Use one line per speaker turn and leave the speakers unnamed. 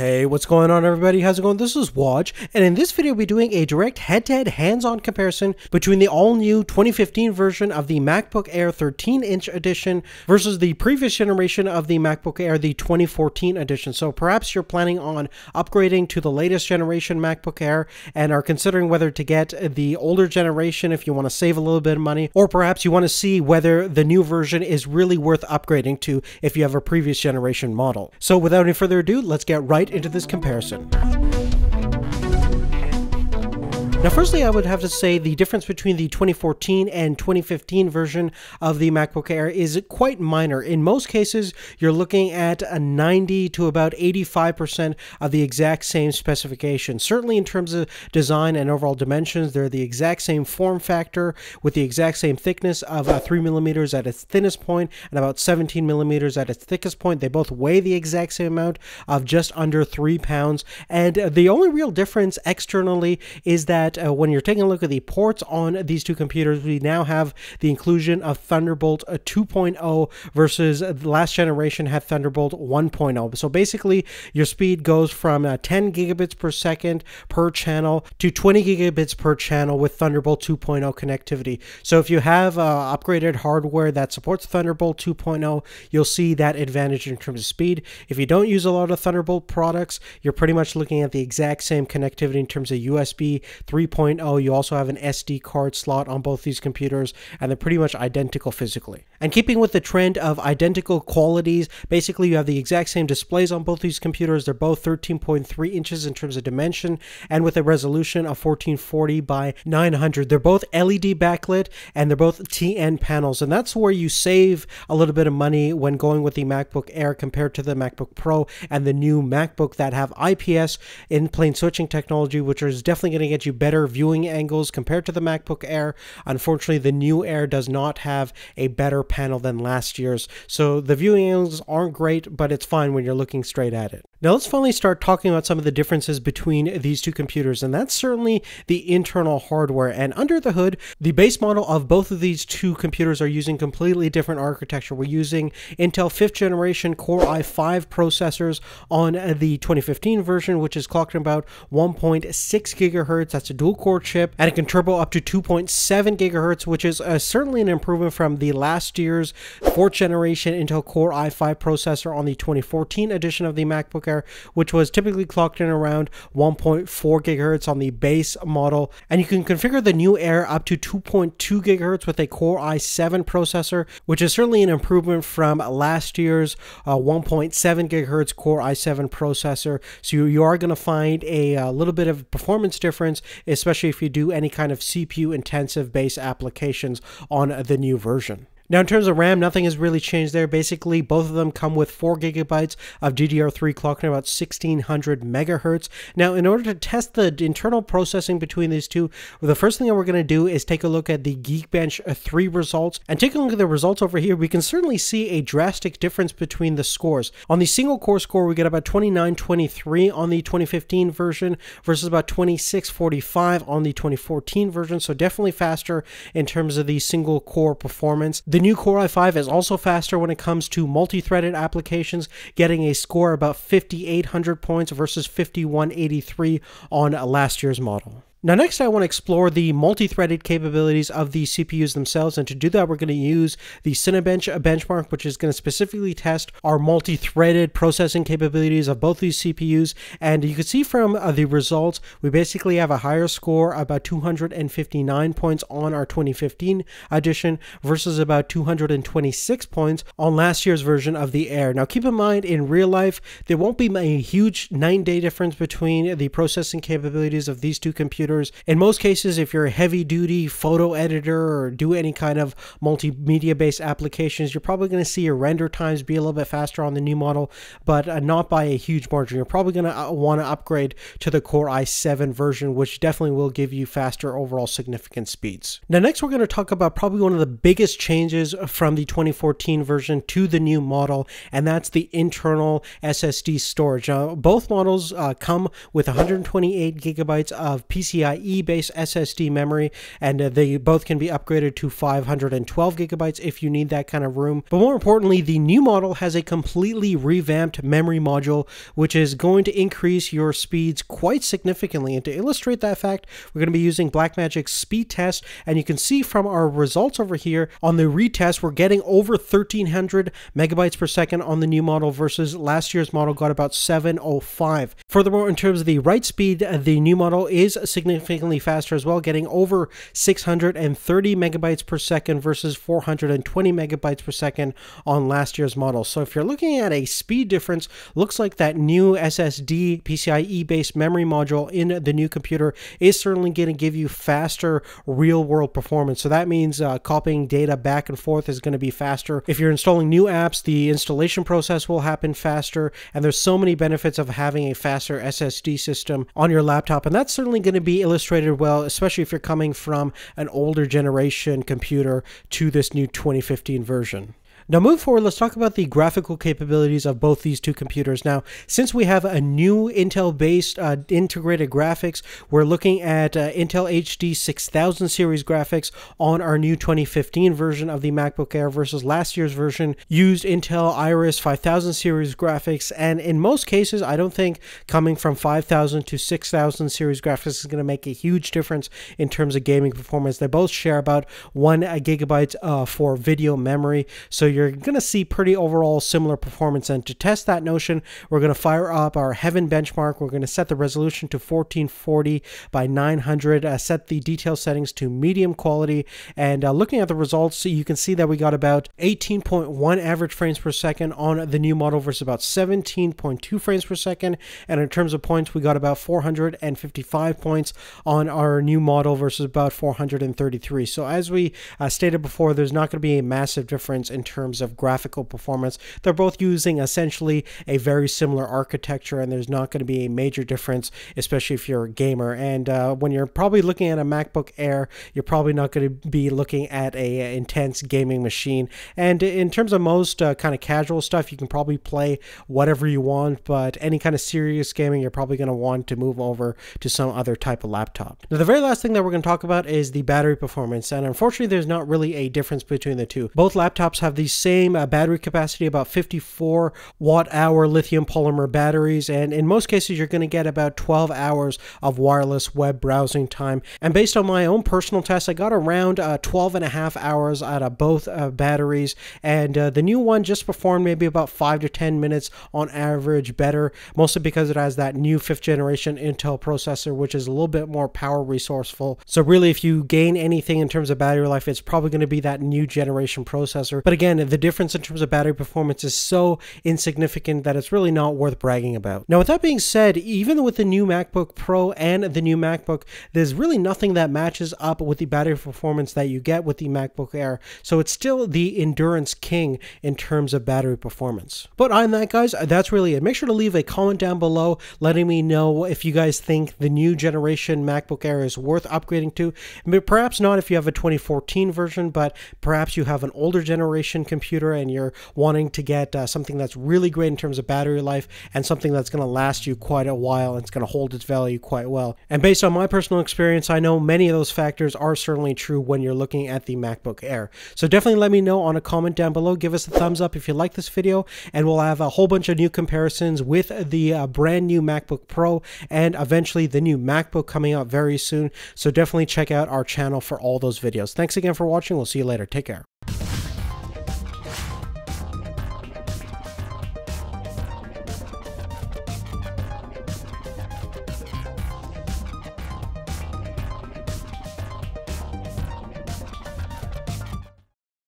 Hey, what's going on everybody? How's it going? This is Waj, and in this video we'll be doing a direct head-to-head hands-on comparison between the all-new 2015 version of the MacBook Air 13-inch edition versus the previous generation of the MacBook Air, the 2014 edition. So perhaps you're planning on upgrading to the latest generation MacBook Air and are considering whether to get the older generation if you want to save a little bit of money, or perhaps you want to see whether the new version is really worth upgrading to if you have a previous generation model. So without any further ado, let's get right into this comparison. Now, firstly, I would have to say the difference between the 2014 and 2015 version of the MacBook Air is quite minor. In most cases, you're looking at a 90 to about 85% of the exact same specifications. Certainly in terms of design and overall dimensions, they're the exact same form factor with the exact same thickness of 3mm at its thinnest point and about 17mm at its thickest point. They both weigh the exact same amount of just under 3 pounds. And the only real difference externally is that when you're taking a look at the ports on these two computers, we now have the inclusion of Thunderbolt 2.0 versus the last generation had Thunderbolt 1.0. So basically, your speed goes from 10 gigabits per second per channel to 20 gigabits per channel with Thunderbolt 2.0 connectivity. So if you have upgraded hardware that supports Thunderbolt 2.0, you'll see that advantage in terms of speed. If you don't use a lot of Thunderbolt products, you're pretty much looking at the exact same connectivity in terms of USB 3.0. You also have an SD card slot on both these computers, and they're pretty much identical physically. And keeping with the trend of identical qualities, basically you have the exact same displays on both these computers. They're both 13.3 inches in terms of dimension, and with a resolution of 1440 by 900. They're both LED backlit, and they're both TN panels, and that's where you save a little bit of money when going with the MacBook Air compared to the MacBook Pro and the new MacBook that have IPS in plane switching technology, which is definitely going to get you better viewing angles compared to the MacBook Air. Unfortunately, the new Air does not have a better panel than last year's, so the viewing angles aren't great, but it's fine when you're looking straight at it. Now let's finally start talking about some of the differences between these two computers, and that's certainly the internal hardware. And under the hood, the base model of both of these two computers are using completely different architecture. We're using Intel 5th generation Core i5 processors on the 2015 version, which is clocked at about 1.6 gigahertz. That's a dual core chip, and it can turbo up to 2.7 gigahertz, which is certainly an improvement from the last year's 4th generation Intel Core i5 processor on the 2014 edition of the MacBook Air, which was typically clocked in around 1.4 gigahertz on the base model. And you can configure the new Air up to 2.2 gigahertz with a Core i7 processor, which is certainly an improvement from last year's 1.7 gigahertz Core i7 processor. So you are going to find a little bit of performance difference, especially if you do any kind of CPU intensive base applications on the new version. Now, in terms of RAM, nothing has really changed there. Basically, both of them come with 4 gigabytes of DDR3 clocked at about 1600 megahertz. Now, in order to test the internal processing between these two, the first thing that we're going to do is take a look at the Geekbench 3 results. And take a look at the results over here. We can certainly see a drastic difference between the scores. On the single core score, we get about 2923 on the 2015 version versus about 2645 on the 2014 version. So definitely faster in terms of the single core performance. The new Core i5 is also faster when it comes to multi-threaded applications, getting a score about 5,800 points versus 5,183 on last year's model. Now next I want to explore the multi-threaded capabilities of the CPUs themselves, and to do that we're going to use the Cinebench benchmark, which is going to specifically test our multi-threaded processing capabilities of both these CPUs. And you can see from the results, we basically have a higher score, about 259 points on our 2015 edition versus about 226 points on last year's version of the Air. Now keep in mind, in real life, there won't be a huge 9-day difference between the processing capabilities of these two computers. In most cases, if you're a heavy-duty photo editor or do any kind of multimedia-based applications, you're probably going to see your render times be a little bit faster on the new model, but not by a huge margin. You're probably going to want to upgrade to the Core i7 version, which definitely will give you faster overall significant speeds. Now, next we're going to talk about probably one of the biggest changes from the 2014 version to the new model, and that's the internal SSD storage. Both models come with 128 gigabytes of PCIe PCIe based SSD memory, and they both can be upgraded to 512 gigabytes if you need that kind of room. But more importantly, the new model has a completely revamped memory module, which is going to increase your speeds quite significantly. And to illustrate that fact, we're going to be using Blackmagic's speed test, and you can see from our results over here on the retest, we're getting over 1300 megabytes per second on the new model versus last year's model got about 705. Furthermore, in terms of the write speed, the new model is significantly faster as well, getting over 630 megabytes per second versus 420 megabytes per second on last year's model. So if you're looking at a speed difference, looks like that new SSD PCIe based memory module in the new computer is certainly going to give you faster real world performance. So that means copying data back and forth is going to be faster. If you're installing new apps, the installation process will happen faster, and there's so many benefits of having a faster SSD system on your laptop, and that's certainly going to be illustrated well, especially if you're coming from an older generation computer to this new 2015 version. Now, moving forward, let's talk about the graphical capabilities of both these two computers. Now, since we have a new Intel-based integrated graphics, we're looking at Intel HD 6000 series graphics on our new 2015 version of the MacBook Air versus last year's version used Intel Iris 5000 series graphics. And in most cases, I don't think coming from 5000 to 6000 series graphics is going to make a huge difference in terms of gaming performance. They both share about 1 gigabyte for video memory, so you're going to see pretty overall similar performance. And to test that notion, we're going to fire up our Heaven benchmark. We're going to set the resolution to 1440 by 900, set the detail settings to medium quality, and looking at the results, you can see that we got about 18.1 average frames per second on the new model versus about 17.2 frames per second. And in terms of points, we got about 455 points on our new model versus about 433. So as we stated before, there's not going to be a massive difference in terms of graphical performance. They're both using essentially a very similar architecture, and there's not going to be a major difference, especially if you're a gamer. And when you're probably looking at a MacBook Air, you're probably not going to be looking at a intense gaming machine. And in terms of most kind of casual stuff, you can probably play whatever you want, but any kind of serious gaming, you're probably going to want to move over to some other type of laptop. Now, the very last thing that we're going to talk about is the battery performance, and unfortunately, there's not really a difference between the two. Both laptops have the same battery capacity, about 54 watt-hour lithium polymer batteries, and in most cases you're going to get about 12 hours of wireless web browsing time. And based on my own personal test, I got around 12 and a half hours out of both batteries, and the new one just performed maybe about 5 to 10 minutes on average better, mostly because it has that new 5th generation Intel processor, which is a little bit more power resourceful. So really, if you gain anything in terms of battery life, it's probably going to be that new generation processor. But again, the difference in terms of battery performance is so insignificant that it's really not worth bragging about. Now, with that being said, even with the new MacBook Pro and the new MacBook, there's really nothing that matches up with the battery performance that you get with the MacBook Air. So it's still the endurance king in terms of battery performance. But on that, guys, that's really it. Make sure to leave a comment down below letting me know if you guys think the new generation MacBook Air is worth upgrading to. Perhaps not if you have a 2014 version, but perhaps you have an older generation computer and you're wanting to get something that's really great in terms of battery life and something that's going to last you quite a while and it's going to hold its value quite well. And based on my personal experience, I know many of those factors are certainly true when you're looking at the MacBook Air. So definitely let me know on a comment down below. Give us a thumbs up if you like this video, and we'll have a whole bunch of new comparisons with the brand new MacBook Pro and eventually the new MacBook coming out very soon. So definitely check out our channel for all those videos. Thanks again for watching. We'll see you later. Take care.